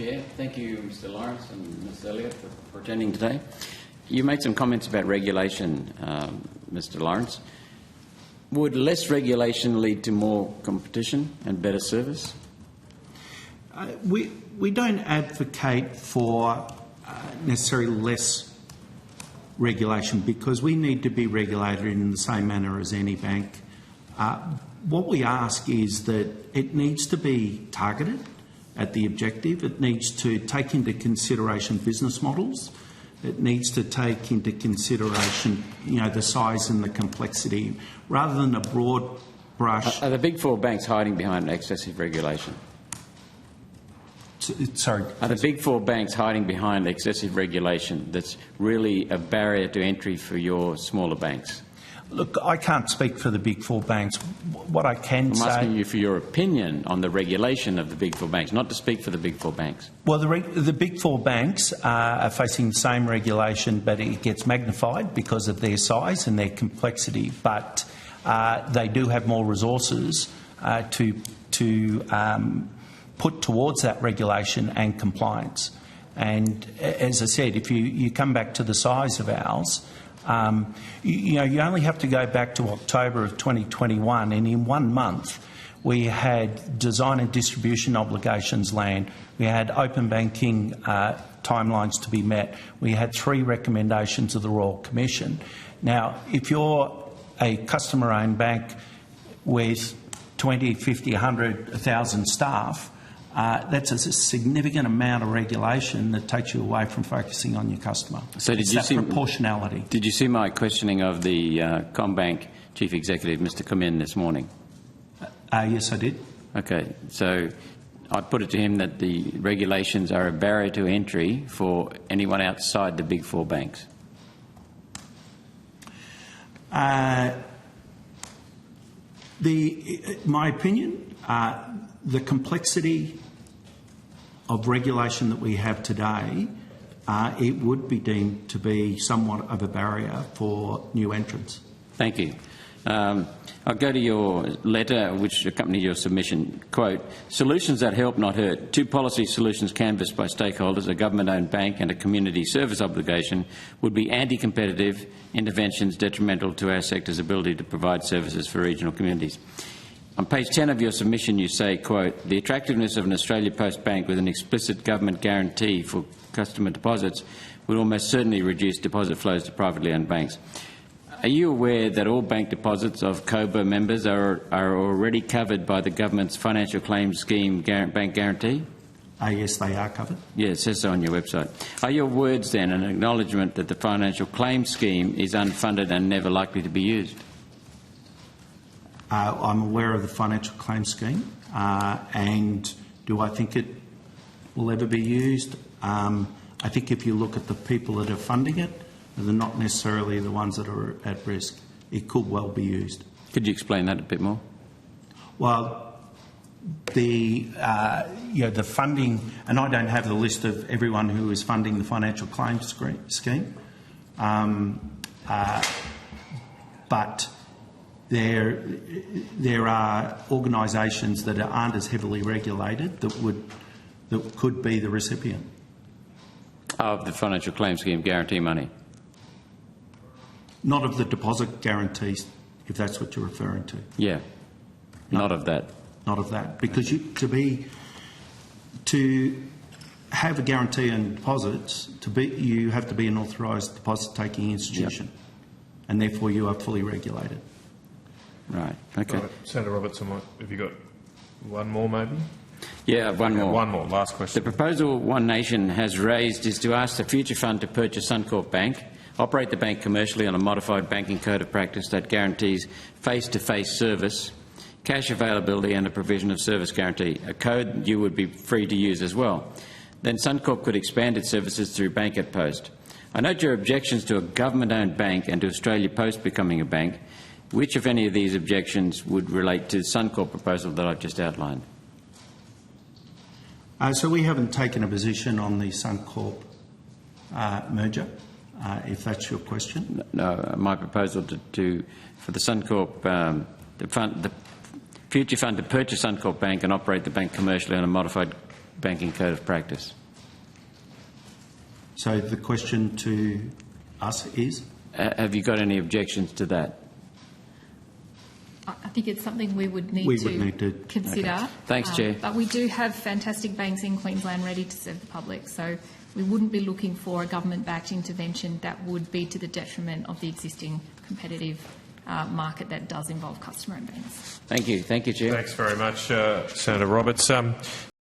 Chair. Thank you, Mr Lawrence and Ms Elliott, for attending today. You made some comments about regulation, Mr Lawrence. Would less regulation lead to more competition and better service? We don't advocate for necessarily less regulation, because we need to be regulated in the same manner as any bank. What we ask is that it needs to be targeted at the objective. It needs to take into consideration business models. It needs to take into consideration, the size and the complexity, rather than a broad brush. Are the big four banks hiding behind excessive regulation? Sorry. Are the big four banks hiding behind excessive regulation that's really a barrier to entry for your smaller banks? Look, I can't speak for the big four banks. What I can say... I'm asking you for your opinion on the regulation of the big four banks, not to speak for the big four banks. Well, the big four banks are facing the same regulation, but it gets magnified because of their size and their complexity. But they do have more resources to put towards that regulation and compliance. And as I said, if you come back to the size of ours, you only have to go back to October of 2021, and in 1 month we had design and distribution obligations land, we had open banking timelines to be met, we had 3 recommendations of the Royal Commission. Now, if you're a customer-owned bank with 20, 50, 100, 1,000 staff, that's a significant amount of regulation that takes you away from focusing on your customer. So did you see proportionality? Did you see my questioning of the CommBank Chief Executive, Mr Cumin, this morning? Yes, I did. Okay, so I put it to him that the regulations are a barrier to entry for anyone outside the big four banks. My opinion, the complexity of regulation that we have today, it would be deemed to be somewhat of a barrier for new entrants. Thank you. I'll go to your letter which accompanied your submission. Quote, solutions that help, not hurt. 2 policy solutions canvassed by stakeholders, a government-owned bank and a community service obligation, would be anti-competitive interventions detrimental to our sector's ability to provide services for regional communities. On page 10 of your submission you say, quote, the attractiveness of an Australia Post Bank with an explicit government guarantee for customer deposits would almost certainly reduce deposit flows to privately owned banks. Are you aware that all bank deposits of COBA members are already covered by the government's financial claims scheme bank guarantee? Yes, they are covered. Yeah, it says so on your website. Are your words then an acknowledgement that the financial claims scheme is unfunded and never likely to be used? I'm aware of the financial claims scheme, and do I think it will ever be used? I think if you look at the people that are funding it, they're not necessarily the ones that are at risk. It could well be used. Could you explain that a bit more? Well, the funding, and I don't have the list of everyone who is funding the financial claims scheme, but there are organisations that aren't as heavily regulated that could be the recipient of the financial claims scheme guarantee money. Not of the deposit guarantees, if that's what you're referring to. Yeah, not of that. Not of that, because to have a guarantee on deposits, you have to be an authorised deposit-taking institution, yep. And therefore you are fully regulated. Right. Okay. Right. Senator Robertson, have you got one more, maybe? Yeah, one more. One more. Last question. The proposal One Nation has raised is to ask the Future Fund to purchase Suncorp Bank, operate the bank commercially on a modified banking code of practice that guarantees face-to-face service, cash availability and a provision of service guarantee, a code you would be free to use as well. Then Suncorp could expand its services through Bank at Post. I note your objections to a government-owned bank and to Australia Post becoming a bank. Which, if any, of these objections would relate to the Suncorp proposal that I've just outlined? So we haven't taken a position on the Suncorp merger, if that's your question. No, my proposal for the Suncorp, the Future Fund to purchase Suncorp Bank and operate the bank commercially on a modified banking code of practice. So the question to us is? Have you got any objections to that? I think it's something we would need to consider. Okay. Thanks, Chair. But we do have fantastic banks in Queensland ready to serve the public, so we wouldn't be looking for a government-backed intervention that would be to the detriment of the existing competitive market that does involve customer-owned banks. Thank you. Thank you, Chair. Thanks very much, Senator Roberts.